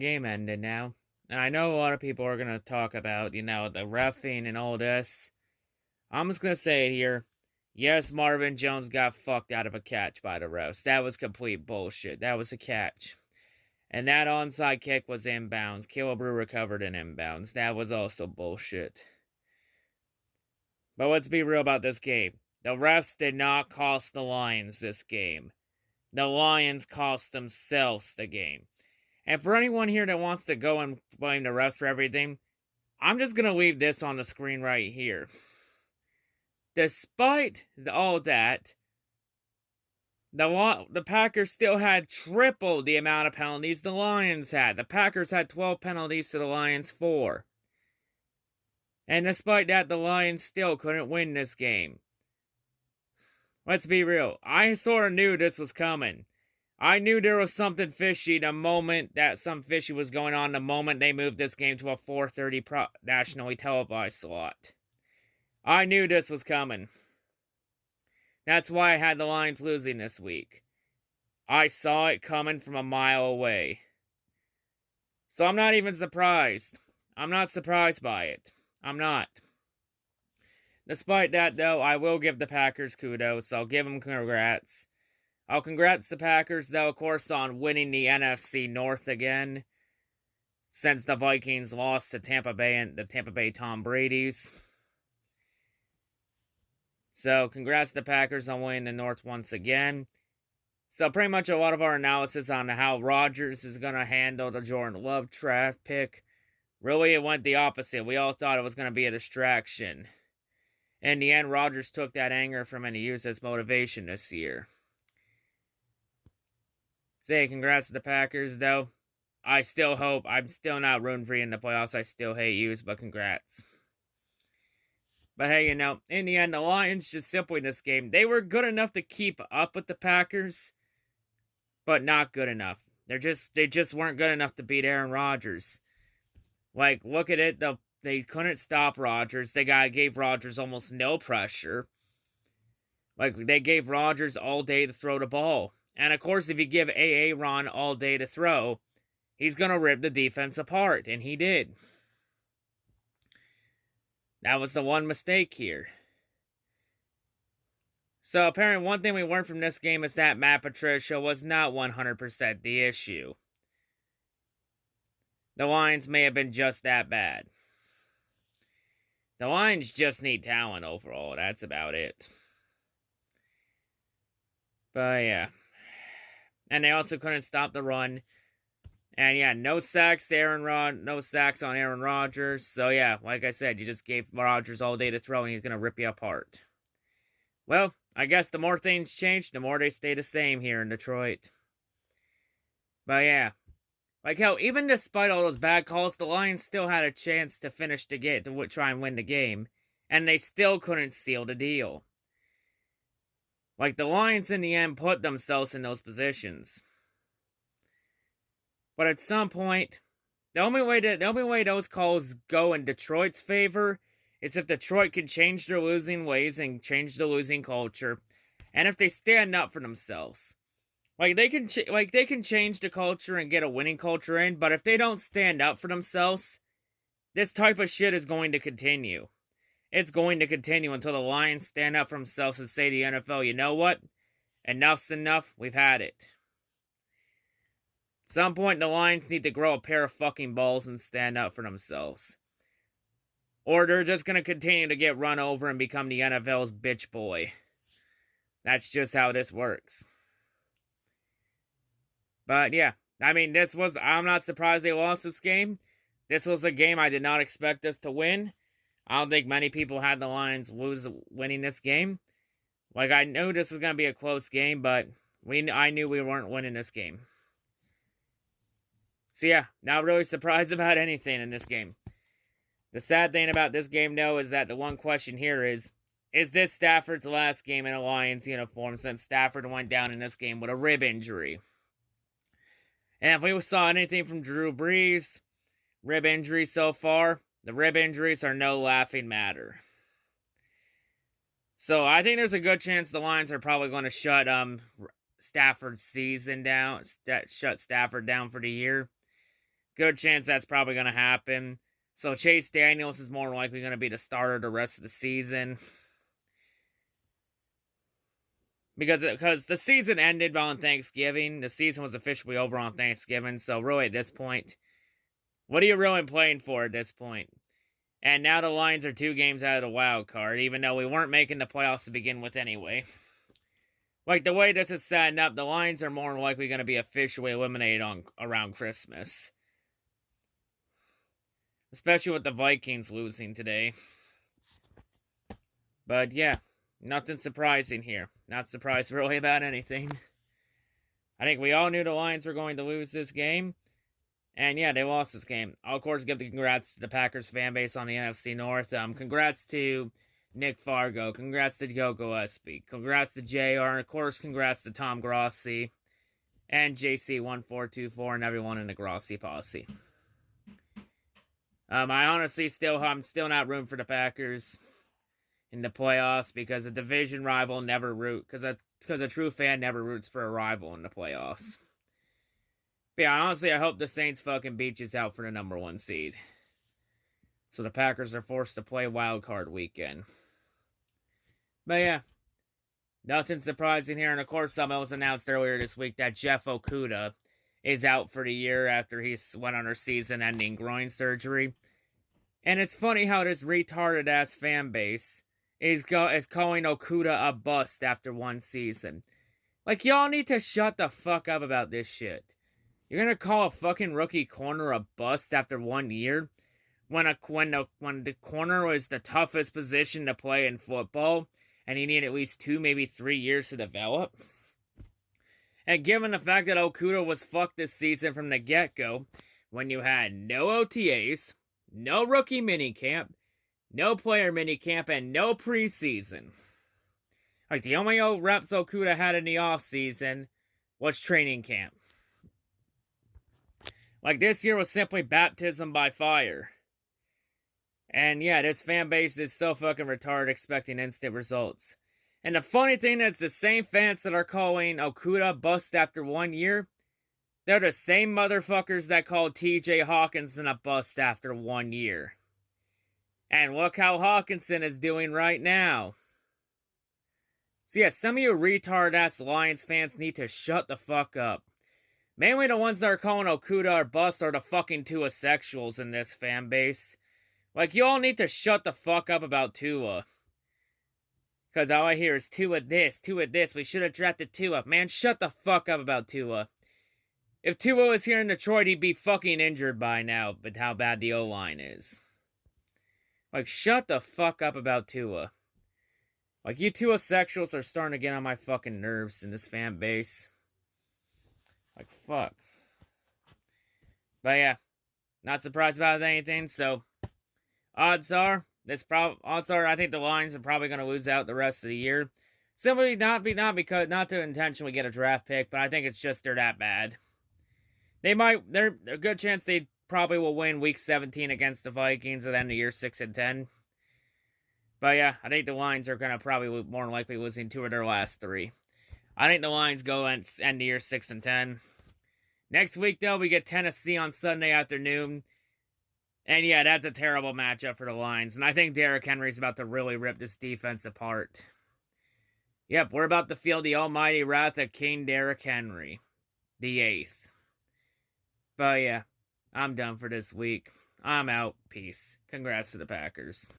game ended now. And I know a lot of people are going to talk about, the reffing and all this. I'm just going to say it here. Yes, Marvin Jones got fucked out of a catch by the refs. That was complete bullshit. That was a catch. And that onside kick was inbounds. Killebrew recovered in inbounds. That was also bullshit. But let's be real about this game. The refs did not cost the Lions this game. The Lions cost themselves the game. And for anyone here that wants to go and blame the refs for everything, I'm just going to leave this on the screen right here. Despite all that, the Packers still had triple the amount of penalties the Lions had. The Packers had 12 penalties to the Lions 4. And despite that, the Lions still couldn't win this game. Let's be real. I sort of knew this was coming. I knew there was something fishy the moment that some fishy was going on, the moment they moved this game to a 4:30 nationally televised slot. I knew this was coming. That's why I had the Lions losing this week. I saw it coming from a mile away. So I'm not even surprised. I'm not surprised by it. I'm not. Despite that, though, I will give the Packers kudos. I'll give them congrats. I'll congrats the Packers, though, of course, on winning the NFC North again. Since the Vikings lost to Tampa Bay and the Tampa Bay Tom Brady's. So, congrats to the Packers on winning the North once again. So, pretty much a lot of our analysis on how Rodgers is going to handle the Jordan Love draft pick. Really, it went the opposite. We all thought it was going to be a distraction. In the end, Rodgers took that anger from him and used as motivation this year. Say congrats to the Packers, though. I still hope. I'm still not rooting for you in the playoffs. I still hate yous, but congrats. But hey, in the end, the Lions just simply in this game, they were good enough to keep up with the Packers, but not good enough. They just weren't good enough to beat Aaron Rodgers. Like, look at it. They couldn't stop Rodgers. They gave Rodgers almost no pressure. Like, they gave Rodgers all day to throw the ball. And, of course, if you give Ron all day to throw, he's going to rip the defense apart. And he did. That was the one mistake here. So, apparently, one thing we learned from this game is that Matt Patricia was not 100% the issue. The Lions may have been just that bad. The Lions just need talent overall. That's about it. But, yeah. And they also couldn't stop the run. And, yeah, no sacks on Aaron Rodgers. So, yeah, like I said, you just gave Rodgers all day to throw, and he's going to rip you apart. Well, I guess the more things change, the more they stay the same here in Detroit. But, yeah. Like, hell, even despite all those bad calls, the Lions still had a chance to finish the game, to try and win the game. And they still couldn't seal the deal. Like, the Lions, in the end, put themselves in those positions. But at some point, the only way those calls go in Detroit's favor is if Detroit can change their losing ways and change the losing culture, and if they stand up for themselves. Like, they can change the culture and get a winning culture in, but if they don't stand up for themselves, this type of shit is going to continue. It's going to continue until the Lions stand up for themselves and say to the NFL, you know what? Enough's enough. We've had it. At some point, the Lions need to grow a pair of fucking balls and stand up for themselves. Or they're just going to continue to get run over and become the NFL's bitch boy. That's just how this works. But yeah, I mean, I'm not surprised they lost this game. This was a game I did not expect us to win. I don't think many people had the Lions winning this game. Like, I knew this was going to be a close game, but I knew we weren't winning this game. So yeah, not really surprised about anything in this game. The sad thing about this game, though, is that the one question here is this Stafford's last game in a Lions uniform since Stafford went down in this game with a rib injury? And if we saw anything from Drew Brees, rib injuries so far, the rib injuries are no laughing matter. So I think there's a good chance the Lions are probably going to shut Stafford's season down, shut Stafford down for the year. Good chance that's probably going to happen. So Chase Daniels is more likely going to be the starter the rest of the season. Because the season ended on Thanksgiving. The season was officially over on Thanksgiving. So really at this point, what are you really playing for at this point? And now the Lions are 2 games out of the wild card, even though we weren't making the playoffs to begin with anyway. Like, the way this is setting up, the Lions are more likely going to be officially eliminated around Christmas. Especially with the Vikings losing today. But yeah, nothing surprising here. Not surprised really about anything. I think we all knew the Lions were going to lose this game. And yeah, they lost this game. I'll, of course, give the congrats to the Packers fan base on the NFC North. Congrats to Nick Fargo. Congrats to Joe Gillespie. Congrats to JR. And of course, congrats to Tom Grossi. And JC1424 and everyone in the Grossi posse. I'm still not rooting for the Packers in the playoffs because a division rival never because a true fan never roots for a rival in the playoffs. But yeah, honestly, I hope the Saints fucking beat us out for the number 1 seed. So the Packers are forced to play wild card weekend. But yeah, nothing surprising here. And of course, it was announced earlier this week that Jeff Okudah is out for the year after he went under season-ending groin surgery. And it's funny how this retarded-ass fan base is calling Okudah a bust after 1 season. Like, y'all need to shut the fuck up about this shit. You're gonna call a fucking rookie corner a bust after 1 year? When the corner was the toughest position to play in football, and he needed at least 2, maybe 3 years to develop? And given the fact that Okudah was fucked this season from the get-go, when you had no OTAs, no rookie minicamp, no player minicamp, and no preseason. Like, the only reps Okudah had in the offseason was training camp. Like, this year was simply baptism by fire. And yeah, this fan base is so fucking retarded expecting instant results. And the funny thing is, the same fans that are calling Okudah bust after 1 year, they're the same motherfuckers that called TJ Hawkinson a bust after 1 year. And look how Hawkinson is doing right now. So yeah, some of you retard-ass Lions fans need to shut the fuck up. Mainly the ones that are calling Okudah a bust are the fucking Tua sexuals in this fan base. Like, you all need to shut the fuck up about Tua. Because all I hear is Tua this, we should have drafted Tua. Man, shut the fuck up about Tua. If Tua was here in Detroit, he'd be fucking injured by now, but how bad the O-line is. Like, shut the fuck up about Tua. Like, you Tua sexuals are starting to get on my fucking nerves in this fan base. Like, fuck. But yeah, not surprised about anything, so odds are I think the Lions are probably going to lose out the rest of the year. Simply not to intentionally get a draft pick, but I think it's just they're that bad. There's a good chance they probably will win week 17 against the Vikings at the end of year 6-10. But yeah, I think the Lions are going to probably more likely losing 2 of their last 3. I think the Lions go and end the year 6-10. Next week, though, we get Tennessee on Sunday afternoon. And yeah, that's a terrible matchup for the Lions. And I think Derrick Henry's about to really rip this defense apart. Yep, we're about to feel the almighty wrath of King Derrick Henry, the 8th. But yeah, I'm done for this week. I'm out. Peace. Congrats to the Packers.